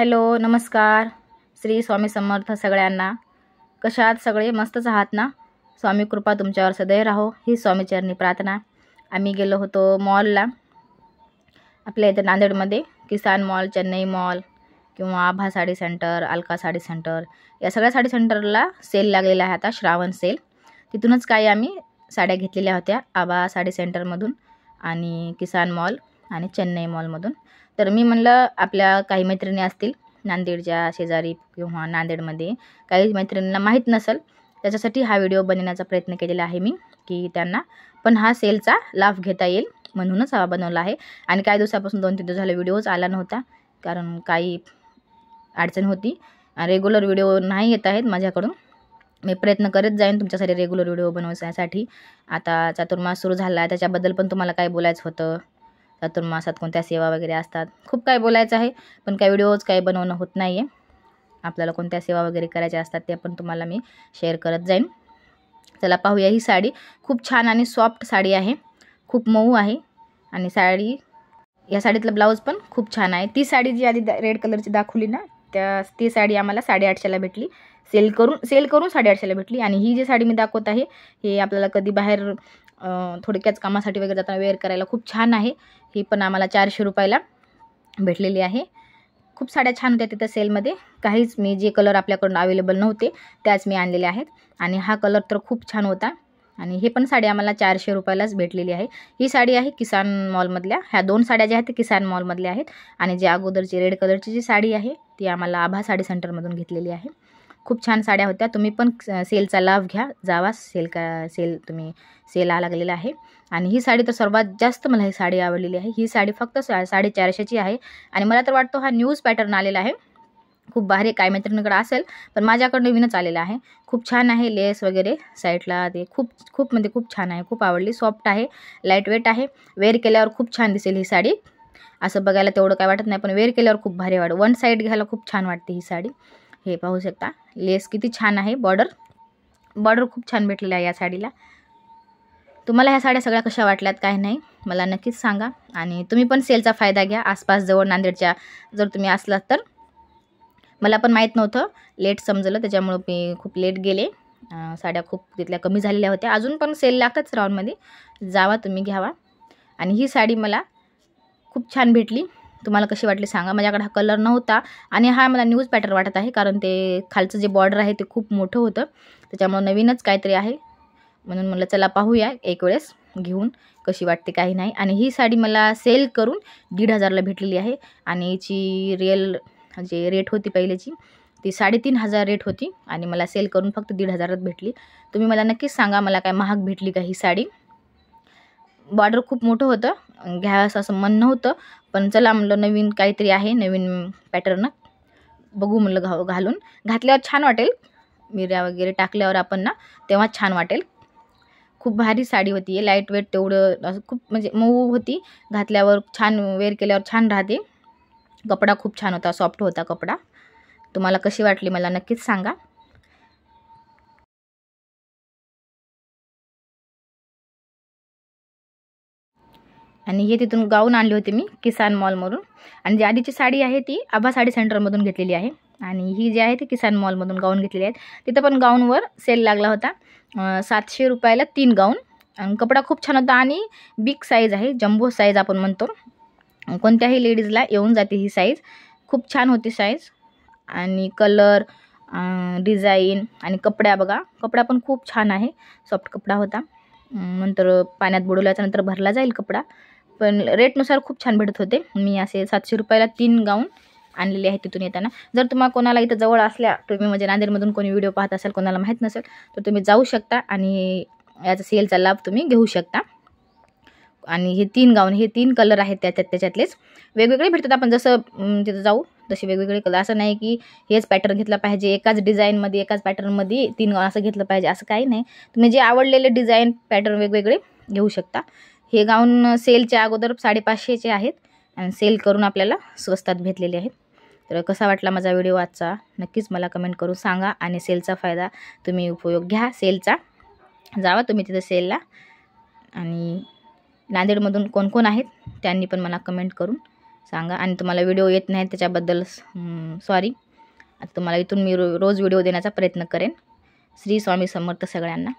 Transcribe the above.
Hello, नमस्कार. श्री स्वामी समर्थ सगळ्यांना. कशा आहात सगळे? मस्तच आहात ना? स्वामी कृपा तुमच्यावर सदैव राहो ही स्वामीचरणी प्रार्थना. आम्ही गेलो होतो मॉलला, आपल्या इथं नांदेडमध्ये किसान मॉल, चेन्नई मॉल किंवा आभा साडी सेंटर, अलका साडी सेंटर, या सगळ्या साडी सेंटरला सेल लागलेला आहे आता, श्रावण सेल. तिथूनच काही आम्ही साड्या घेतलेल्या होत्या, आभा साडी सेंटरमधून आणि किसान मॉल आणि चेन्नई मॉलमधून. तर मी म्हणलं आपल्या काही मैत्रिणी असतील नांदेडच्या शेजारी किंवा नांदेडमध्ये, काही मैत्रिणींना माहीत नसेल, त्याच्यासाठी हा व्हिडिओ बनवण्याचा प्रयत्न केलेला आहे मी, की त्यांना पण हा सेलचा लाभ घेता येईल म्हणूनच हा बनवला आहे. आणि काही दिवसापासून 2-3 दिवस झाले व्हिडिओच आला नव्हता, कारण काही अडचण होती. रेग्युलर व्हिडिओ नाही येत आहेत माझ्याकडून. मी प्रयत्न करत जाईन तुमच्यासाठी रेग्युलर व्हिडिओ बनवण्यासाठी. आता चातुर्मास सुरू झाला आहे, त्याच्याबद्दल पण तुम्हाला काय बोलायचं होतं. चातुर्मासात कोणत्या सेवा वगैरे असतात, खूप काही बोलायचं आहे, पण काही व्हिडिओज काही बनवणं होत नाही आहे. आपल्याला कोणत्या सेवा वगैरे करायच्या असतात ते पण तुम्हाला मी शेअर करत जाईन. चला पाहूया. ही साडी खूप छान आणि सॉफ्ट साडी आहे, खूप मऊ आहे. आणि साडी, या साडीतलं ब्लाऊज पण खूप छान आहे. ती साडी जी आधी रेड कलरची दाखवली ना, ती साडी आम्हाला 850ला भेटली. सेल करून 850ला भेटली. आणि ही जी साडी मी दाखवत आहे, हे आपल्याला कधी बाहेर थोडक्याच कामासाठी वगैरे जाताना वेअर करायला खूप छान आहे. ही पण आम्हाला 400 रुपयाला भेटलेली आहे. खूप साड्या छान होत्या तिथं सेलमध्ये. काहीच मी जे कलर आपल्याकडून अवेलेबल नव्हते त्याच मी आणलेले आहेत. आणि हा कलर तर खूप छान होता. आणि हे पण साडी आम्हाला 400 रुपयालाच भेटलेली आहे. ही साडी आहे किसान मॉलमधल्या. ह्या 2 साड्या ज्या आहेत ते किसान मॉलमधल्या आहेत. आणि जी अगोदरची रेड कलरची जी साडी आहे ती आम्हाला आभा साडी सेंटरमधून घेतलेली आहे. खूप छान साड्या होत्या. तुम्ही पण सेलचा लाभ घ्या, जावा. सेल लागलेला आहे. आणि ही साडी तर सर्वात जास्त मला ही साडी आवडलेली आहे. ही साडी फक्त 450ची आहे. आणि मला तर वाटतं हा न्यूज पॅटर्न आलेला आहे. खूप भारी, काय मैत्रिणीकडे असेल, पण माझ्याकडं नवीनच आलेला आहे. खूप छान आहे, लेस वगैरे साईडला ते खूप म्हणजे खूप छान आहे. खूप आवडली. सॉफ्ट आहे, लाईट वेट आहे. वेअर केल्यावर खूप छान दिसेल ही साडी. असं बघायला तेवढं काय वाटत नाही, पण वेअर केल्यावर खूप भारी वाटतं. वन साईड घ्यायला खूप छान वाटते ही साडी. हे पाहू शकता, लेस किती छान आहे. बॉर्डर खूप छान भेटलेला आहे या साडीला. तुम्हाला ह्या साड्या सगळ्या कशा वाटल्यात काय नाही मला नक्कीच सांगा. आणि तुम्ही पण सेलचा फायदा घ्या. आसपास जवळ नांदेडच्या जर तुम्ही असलात तर. मला पण माहीत नव्हतं, लेट समजलं, त्याच्यामुळं मी खूप लेट गेले. साड्या खूप तिथल्या कमी झालेल्या होत्या. अजून पण सेल लागतात श्रावणमध्ये, जावा तुम्ही घ्यावा. आणि ही साडी मला खूप छान भेटली. तुम्हाला कशी वाटली सांगा. माझ्याकडे हा कलर नव्हता आणि हा मला न्यूज पॅटर्न वाटत आहे, कारण ते खालचं जे बॉर्डर आहे ते खूप मोठं होतं, त्याच्यामुळं नवीनच काहीतरी आहे. म्हणून म्हटलं चला पाहूया एक वेळेस घेऊन कशी वाटते काही नाही. आणि ही साडी मला सेल करून 1500ला भेटलेली आहे. आणि याची रिअल जे रेट होती पहिल्याची ती 3500 रेट होती आणि मला सेल करून फक्त 1500त भेटली. तुम्ही मला नक्कीच सांगा मला काय महाग भेटली का ही साडी. बॉर्डर खूप मोठं होतं, घ्यावंसं असं मन नव्हतं, पण चला म्हणलं नवीन काहीतरी आहे, नवीन पॅटर्न बघू म्हणलं. घालून घातल्यावर छान वाटेल, मिऱ्या वगैरे टाकल्यावर आपण ना तेव्हा छान वाटेल. खूप भारी साडी होती, लाईट वेट तेवढं असं खूप म्हणजे मऊ होती. घातल्यावर छान, वेअर केल्यावर छान राहते. कपडा खूप छान होता, सॉफ्ट होता कपडा. तुम्हाला कशी वाटली मला नक्कीच सांगा. आणि हे तिथून गाऊन आणली होती मी किसान मॉलमधून. आणि जी आधीची साडी आहे ती आभा साडी सेंटरमधून घेतलेली आहे. आणि ही जी आहे ती किसान मॉलमधून गाऊन घेतलेली आहे. तिथं पण गाऊनवर सेल लागला होता. 700 रुपयाला 3 गाऊन. आणि कपडा खूप छान होता आणि बिग साईज आहे, जम्बो साईज आपण म्हणतो. कोणत्याही लेडीजला येऊन जाते ही साईज. खूप छान होती साईज. आणि कलर, डिझाईन आणि कपडा बघा, कपडा पण खूप छान आहे, सॉफ्ट कपडा होता. नंतर पाण्यात बुडवल्याच्या नंतर भरला जाईल कपडा. पण रेटनुसार खूप छान भेटत होते. मी असे 700 रुपयाला 3 गाऊन आणलेले आहेत तिथून येताना. जर तुम्हाला कोणाला इथं जवळ असल्या, तुम्ही म्हणजे नांदेडमधून कोणी व्हिडिओ पाहत असाल, कोणाला माहीत नसेल, तर तुम्ही जाऊ शकता आणि याचा सेलचा लाभ तुम्ही घेऊ शकता. आणि हे 3 गाऊन, हे 3 कलर आहेत त्याच्यातलेच. वेगवेगळे भेटतात, आपण जसं तिथं जाऊ तसे वेगवेगळे कलर. असं नाही की हेच पॅटर्न घेतला पाहिजे, एकाच डिझाईनमध्ये एकाच पॅटर्नमध्ये 3 गाऊन असं घेतलं पाहिजे, असं काही नाही. तुम्ही जे आवडलेले डिझाईन पॅटर्न वेगवेगळे घेऊ शकता. हे गाऊन सेलच्या अगोदर 550चे आहेत आणि सेल करून आपल्याला स्वस्तात भेटलेले आहेत. तर कसा वाटला माझा व्हिडिओ आजचा नक्कीच मला कमेंट करून सांगा. आणि सेलचा फायदा तुम्ही उपयोग घ्या सेलचा. जावा तुम्ही तिथं सेलला. आणि नांदेडमधून कोण कोण आहेत त्यांनी पण मला कमेंट करून सांगा. आणि तुम्हाला व्हिडिओ येत नाही त्याच्याबद्दल सॉरी. आता तुम्हाला इथून मी रोज व्हिडिओ देण्याचा प्रयत्न करेन. श्री स्वामी समर्थ सगळ्यांना.